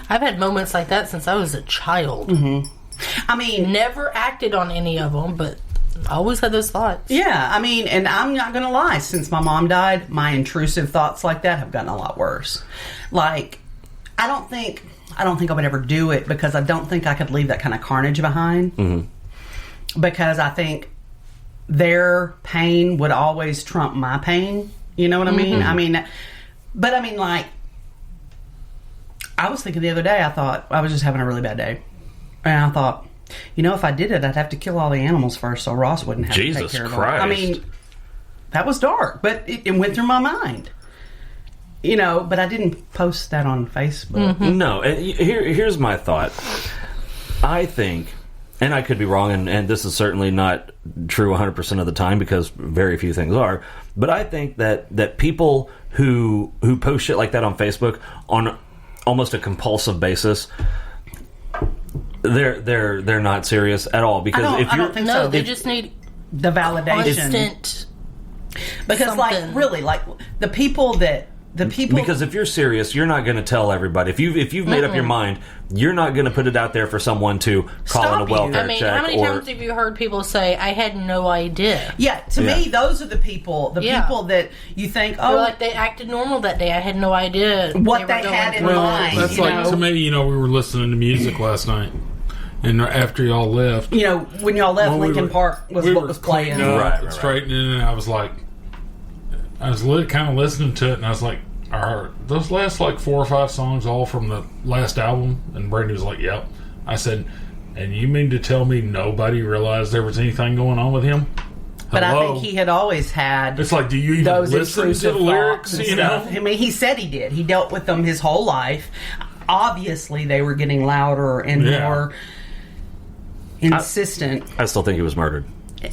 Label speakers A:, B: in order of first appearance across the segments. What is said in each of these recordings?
A: I've had moments like that since I was a child.
B: Mm-hmm. I mean,
A: never acted on any of them, but I always had those thoughts.
B: Yeah, I mean, and I'm not going to lie. Since my mom died, my intrusive thoughts like that have gotten a lot worse. Like, I don't think I would ever do it because I don't think I could leave that kind of carnage behind. Mm-hmm. Because I think their pain would always trump my pain. You know what I mean? Mm-hmm. Like, I was thinking the other day, I thought, I was just having a really bad day. And I thought, if I did it, I'd have to kill all the animals first so Ross wouldn't have to take care of them. I mean, that was dark, but it went through my mind. But I didn't post that on Facebook.
C: Mm-hmm. No, here's my thought. I think, and I could be wrong, and this is certainly not true 100% of the time because very few things are, but I think that people who post shit like that on Facebook on almost a compulsive basis, they're not serious at all. Because
B: I don't think so.
A: They just need
B: the validation.
A: Constant.
B: Because the people
C: because if you're serious, you're not going to tell everybody. If you've made up your mind, you're not going to put it out there for someone to call in a welfare check.
A: How many times have you heard people say, "I had no idea"?
B: Yeah, to me, those are the people that you think,
A: they're like they acted normal that day. I had no idea
B: what they had in mind.
D: That's to me. We were listening to music last night. And after y'all left,
B: when y'all left, Linkin Park was what was playing.
D: Right. Straightening, and I was like, kind of listening to it, and I was like, "Are those last 4 or 5 songs all from the last album?" And Brandy was like, "Yep." I said, "And you mean to tell me nobody realized there was anything going on with him?"
B: But I think he had always had.
D: It's like, do you even listen to the lyrics?
B: I mean, he said he did. He dealt with them his whole life. Obviously, they were getting louder and more insistent.
C: I still think he was murdered.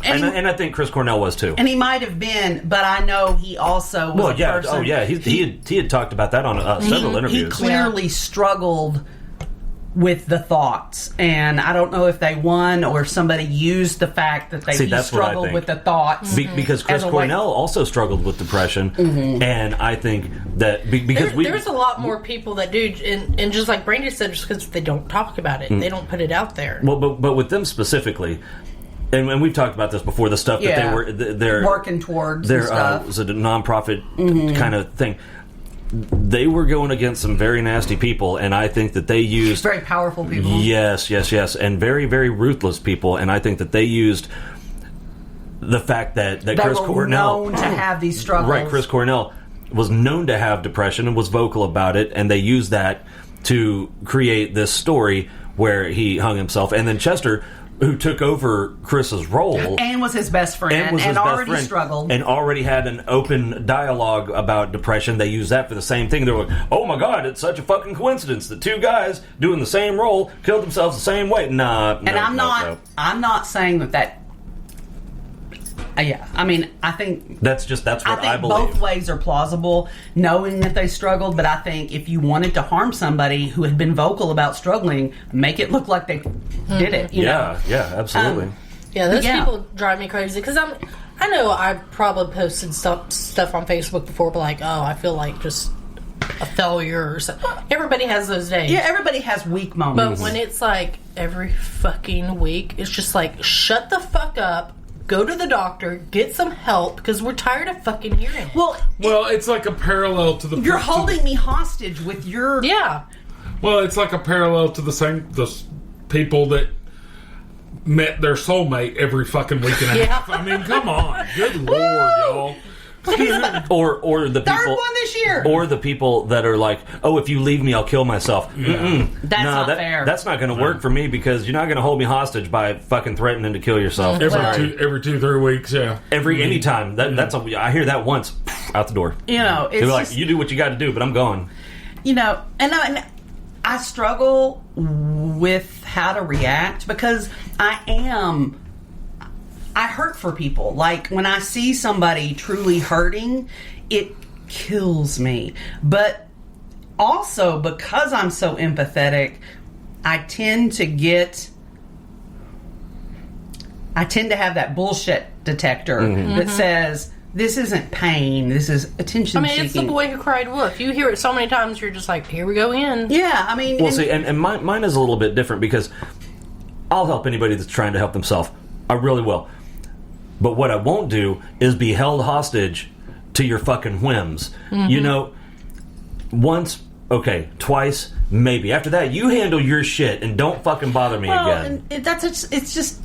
C: And I think Chris Cornell was too.
B: And he might have been, but I know he also was a person.
C: Oh, yeah. He had talked about that on several interviews.
B: He clearly struggled with the thoughts. And I don't know if they won or if somebody used the fact that he struggled with the thoughts.
C: Because Chris Cornell also struggled with depression. Mm-hmm. And I think that because
A: there's a lot more people that do, and just like Brandy said, just because they don't talk about it. They don't put it out there.
C: Well, but with them specifically, and we've talked about this before, the stuff that they're
B: working towards,
C: was a nonprofit kind of thing. They were going against some very nasty people, and I think that they used
B: very powerful people.
C: Yes, and very, very ruthless people, and I think that they used the fact that Chris Cornell
B: known to have these struggles.
C: Right, Chris Cornell was known to have depression and was vocal about it, and they used that to create this story where he hung himself, and then Chester, who took over Chris's role
B: and was his best friend and already struggled
C: and already had an open dialogue about depression. They used that for the same thing. They were like, "Oh my God, it's such a fucking coincidence that 2 guys doing the same role killed themselves the same way." I'm
B: not saying that. Yeah, I mean, I think
C: that's what I believe.
B: Both ways are plausible, knowing that they struggled. But I think if you wanted to harm somebody who had been vocal about struggling, make it look like they did it. You know?
C: Yeah, absolutely.
A: Those people drive me crazy because I know I probably posted stuff on Facebook before, but like, oh, I feel like just a failure or something. Everybody has those days.
B: Yeah, everybody has weak moments.
A: But when it's like every fucking week, it's just like, shut the fuck up. Go to the doctor, get some help, because we're tired of fucking hearing it.
D: Well, it's like a parallel to the...
B: You're holding me hostage with your...
A: Yeah.
D: Well, it's like a parallel to the people that met their soulmate every fucking week and a half. I mean, come on. Good Lord, y'all.
C: or the people,
B: third one this year,
C: or the people that are like, "Oh, if you leave me, I'll kill myself."
B: Yeah. That's not fair.
C: That's not going to work for me because you're not going to hold me hostage by fucking threatening to kill yourself.
D: Every 2-3 weeks, yeah.
C: Anytime. I hear that once, out the door.
B: It's
C: like, you do what you got to do, but I'm gone.
B: And I struggle with how to react because I hurt for people. Like, when I see somebody truly hurting, it kills me. But also, because I'm so empathetic, I tend to have that bullshit detector that says, this isn't pain. This is attention seeking.
A: It's the boy who cried wolf. You hear it so many times, you're just like, here we go in.
B: Yeah, I mean...
C: Well, see, and mine is a little bit different because I'll help anybody that's trying to help themselves. I really will. But what I won't do is be held hostage to your fucking whims. Mm-hmm. You know, once, okay, twice, maybe. After that, you handle your shit and don't fucking bother me again.
B: And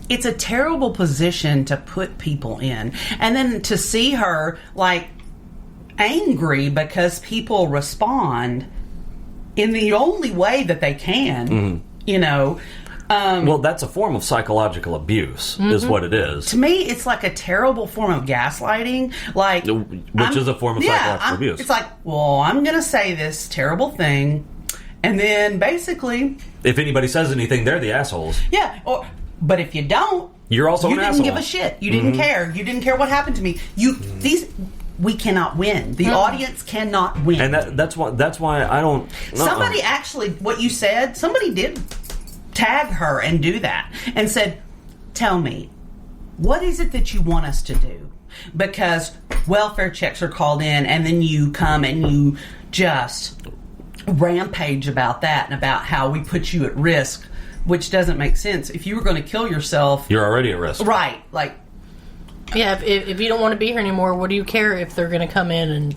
B: it's a terrible position to put people in. And then to see her, like, angry because people respond in the only way that they can, you know.
C: Well, that's a form of psychological abuse, is what it is.
B: To me, it's like a terrible form of gaslighting. Like,
C: which is a form of psychological abuse.
B: It's like, well, I'm going to say this terrible thing, and then basically...
C: If anybody says anything, they're the assholes.
B: Yeah, but if you don't...
C: You're also an asshole.
B: You didn't give a shit. You didn't care. You didn't care what happened to me. We cannot win. The audience cannot win.
C: And that's why I don't...
B: Somebody actually, what you said, somebody did tag her and do that and said, tell me, what is it that you want us to do? Because welfare checks are called in and then you come and you just rampage about that and about how we put you at risk, which doesn't make sense. If you were going to kill yourself...
C: You're already at risk.
B: Right. Like...
A: Yeah, if you don't want to be here anymore, what do you care if they're going to come in and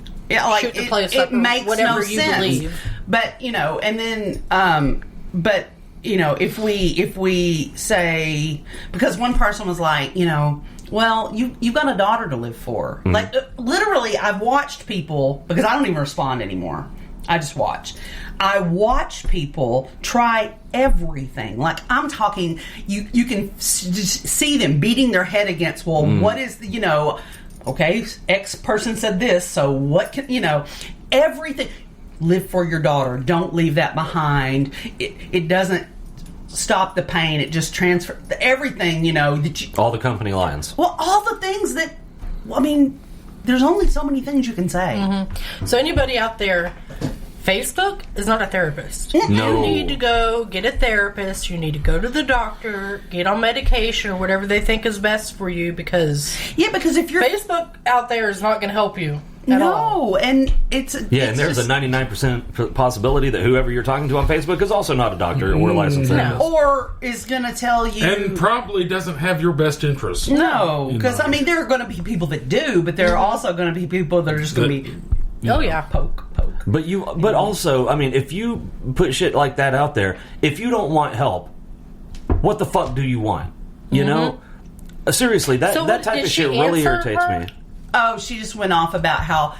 A: shoot your place up? It makes whatever you believe.
B: But, you know, and then... but... You know, if we say, because one person was like, you know, well, you've got a daughter to live for. Mm-hmm. Like, literally, I've watched people, because I don't even respond anymore. I just watch. I watch people try everything. Like, I'm talking, you can see them beating their head against, well, what is, you know, okay, X person said this, so what can, you know, everything. Live for your daughter. Don't leave that behind. It doesn't stop the pain. It just transfers everything, you know.
C: All the company lines.
B: Well, all the things that, I mean, there's only so many things you can say.
A: Mm-hmm. So anybody out there, Facebook is not a therapist.
C: No.
A: You need to go get a therapist. You need to go to the doctor, get on medication or whatever they think is best for you because...
B: Yeah, because if you're...
A: Facebook out there is not going to help you. At all.
B: And it's
C: and there's a 99% possibility that whoever you're talking to on Facebook is also not a doctor or a licensed therapist.
B: Or is going to tell you...
D: And probably doesn't have your best interests.
B: No, because, I mean, there are going to be people that do, but there are also going to be people that are just going to be... Poke.
C: But also, I mean, if you put shit like that out there, if you don't want help, what the fuck do you want? You know? Seriously, that type of shit really irritates me.
B: Oh, she just went off about how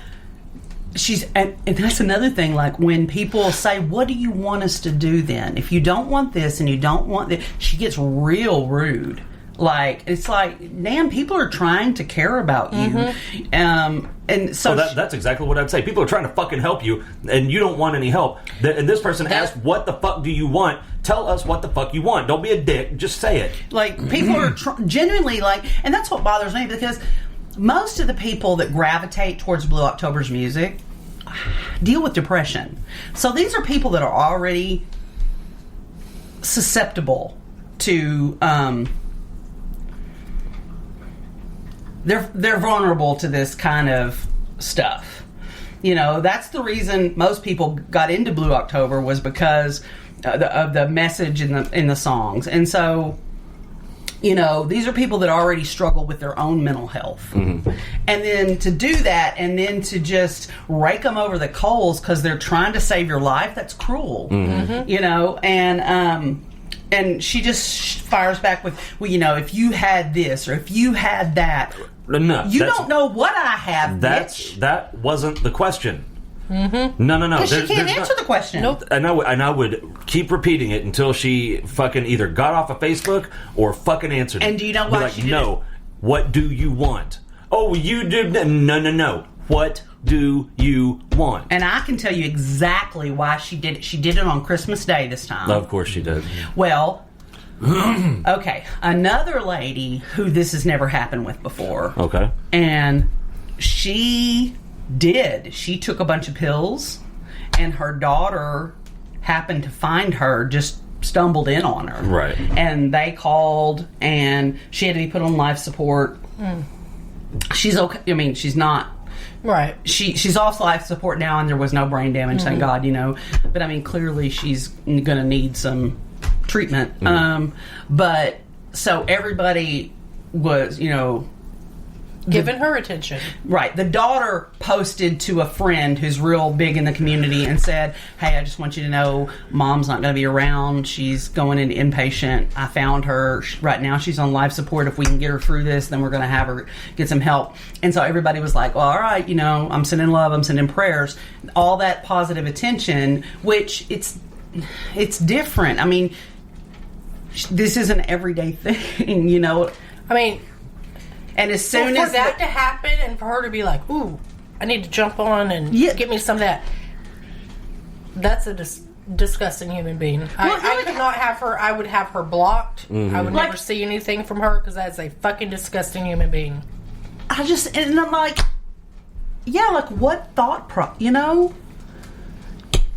B: she's... And that's another thing, like, when people say, what do you want us to do then? If you don't want this and you don't want this... She gets real rude. Like, it's like, damn, people are trying to care about you. And so...
C: that's exactly what I'd say. People are trying to fucking help you, and you don't want any help. And this person asked, what the fuck do you want? Tell us what the fuck you want. Don't be a dick. Just say it.
B: Like, people are genuinely, like... And that's what bothers me, because... Most of the people that gravitate towards Blue October's music deal with depression. So these are people that are already susceptible to... They're vulnerable to this kind of stuff. You know, that's the reason most people got into Blue October was because of the message in the songs. And so... You know, these are people that already struggle with their own mental health. And then to do that and then to just rake them over the coals because they're trying to save your life, that's cruel. You know, and she just fires back with, well, you know, if you had this or if you had that.
C: No,
B: you don't know what I have, bitch.
C: That wasn't the question. No.
B: Because she can't answer the question.
A: Nope.
C: And I would keep repeating it until she fucking either got off of Facebook or fucking answered it.
B: And do you know why she did
C: No. What do you want? Oh, you did... No. What do you want?
B: And I can tell you exactly why she did it. She did it on Christmas Day this time.
C: Of course she did.
B: Well... okay. Another lady who this has never happened with before.
C: Okay.
B: And she... She took a bunch of pills, and her daughter happened to find her, just stumbled in on her.
C: Right.
B: And they called, and she had to be put on life support. she's okay. I mean, she's not.
A: Right.
B: She's off life support now, and there was no brain damage, thank God, But I mean, clearly she's going to need some treatment. But so everybody was,
A: giving her attention.
B: Right. The daughter posted to a friend who's real big in the community and said, "Hey, I just want you to know Mom's not going to be around. She's going into inpatient. I found her. Right now she's on life support. If we can get her through this, then we're going to have her get some help." And so everybody was like, "Well, all right, I'm sending love. I'm sending prayers." All that positive attention, which it's different. I mean, this is an everyday thing,
A: I mean...
B: And as soon as
A: that to happen, and for her to be like, "Ooh, I need to jump on and get me some of that," that's a disgusting human being. I could not have her. I would have her blocked. I would never see anything from her because that's a fucking disgusting human being.
B: And I'm like, what thought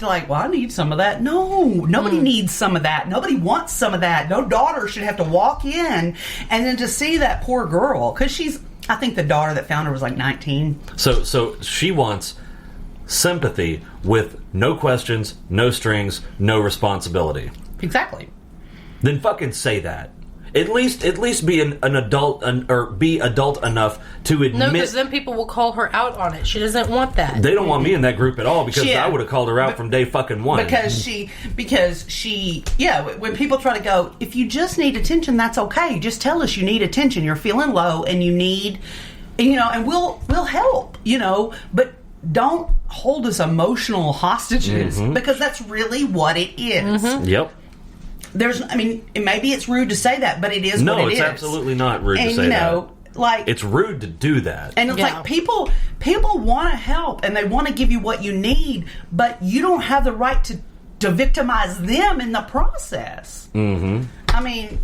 B: like, well, I need some of that. No, nobody needs some of that. Nobody wants some of that. No daughter should have to walk in and then to see that poor girl, because I think the daughter that found her was like 19.
C: So she wants sympathy with no questions, no strings, no responsibility.
B: Exactly.
C: Then fucking say that. At least be an adult or be adult enough to admit.
A: No, because then people will call her out on it. She doesn't want that.
C: They don't want me in that group at all because I would have called her out from day fucking one.
B: Because she, when people try to go, if you just need attention, that's okay. Just tell us you need attention. You're feeling low and you need, and we'll help, but don't hold us emotional hostages because that's really what it is.
C: Yep.
B: Maybe it's rude to say that, but it is what it is.
C: No, it's absolutely not rude to say that. It's rude to do that.
B: And it's like people want to help and they want to give you what you need, but you don't have the right to victimize them in the process. Mm-hmm. I mean,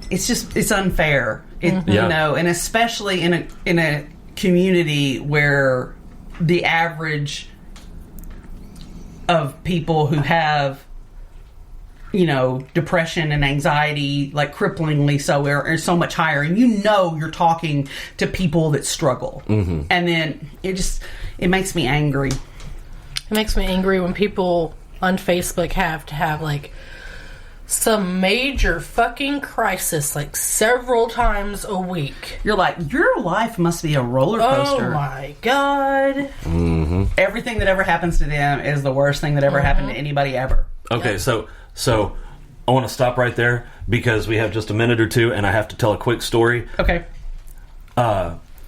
B: it's unfair. And especially in a community where the average of people who have, depression and anxiety, like cripplingly so, are so much higher. And you're talking to people that struggle. Mm-hmm. And then it makes me angry.
A: It makes me angry when people on Facebook have to have, like, some major fucking crisis, like, several times a week.
B: You're like, your life must be a roller coaster.
A: Oh, my God.
C: Mm-hmm.
B: Everything that ever happens to them is the worst thing that ever happened to anybody ever.
C: Okay, so I want to stop right there because we have just a minute or two and I have to tell a quick story.
B: Okay.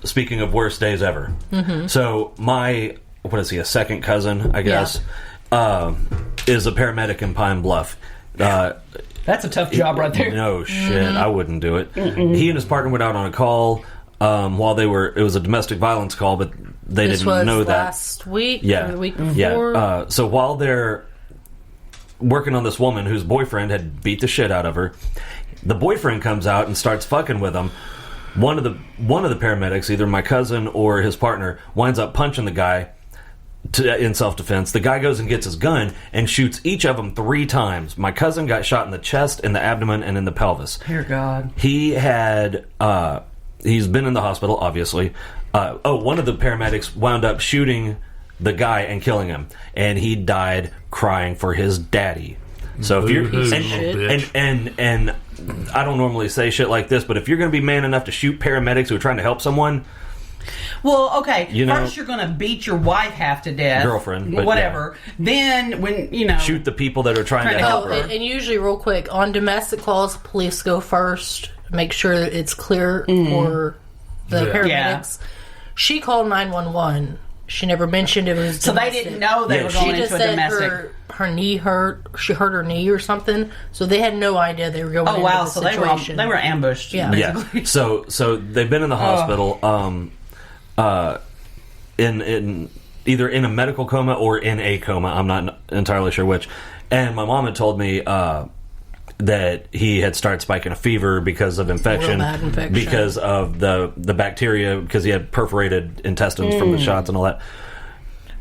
C: Speaking of worst days ever. Mm-hmm. So my, a second cousin, I guess, is a paramedic in Pine Bluff.
B: That's a tough job right there.
C: No shit, I wouldn't do it. He and his partner went out on a call while it was a domestic violence call, but they didn't know that.
A: Last week or the week before?
C: Yeah. So while they're working on this woman whose boyfriend had beat the shit out of her, the boyfriend comes out and starts fucking with him. One of the paramedics, either my cousin or his partner, winds up punching the guy in self-defense. The guy goes and gets his gun and shoots each of them 3 times. My cousin got shot in the chest, in the abdomen, and in the pelvis.
B: Dear God.
C: He had he's been in the hospital, obviously. One of the paramedics wound up shooting the guy and killing him, and he died crying for his daddy. So if you're and I don't normally say shit like this, but if you're going to be man enough to shoot paramedics who are trying to help someone,
B: well, okay. First, you're going to beat your wife half to death,
C: girlfriend,
B: whatever. Yeah. Then, when
C: shoot the people that are trying to help her.
A: And usually, real quick, on domestic calls, police go first. Make sure that it's clear for the paramedics. Yeah. She called 911. She never mentioned it was domestic.
B: So they didn't know they were going into a domestic.
A: She just said her knee hurt. She hurt her knee or something. So they had no idea they were going into the situation.
B: They were ambushed.
A: Yeah.
B: Basically.
C: Yeah. So they've been in the hospital. In either in a medical coma or in a coma. I'm not entirely sure which. And my mom had told me that he had started spiking a fever because of infection, because of the bacteria, because he had perforated intestines from the shots and all that.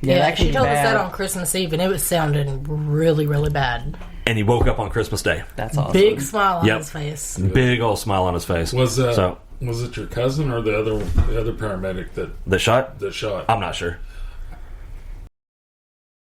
A: Yeah, she told us that on Christmas Eve, and it was sounding really, really bad.
C: and he woke up on Christmas Day.
B: That's awesome.
A: Big smile on his face.
C: Big old smile on his face.
D: Was it your cousin or the other paramedic
C: that shot?
D: That shot.
C: I'm not sure.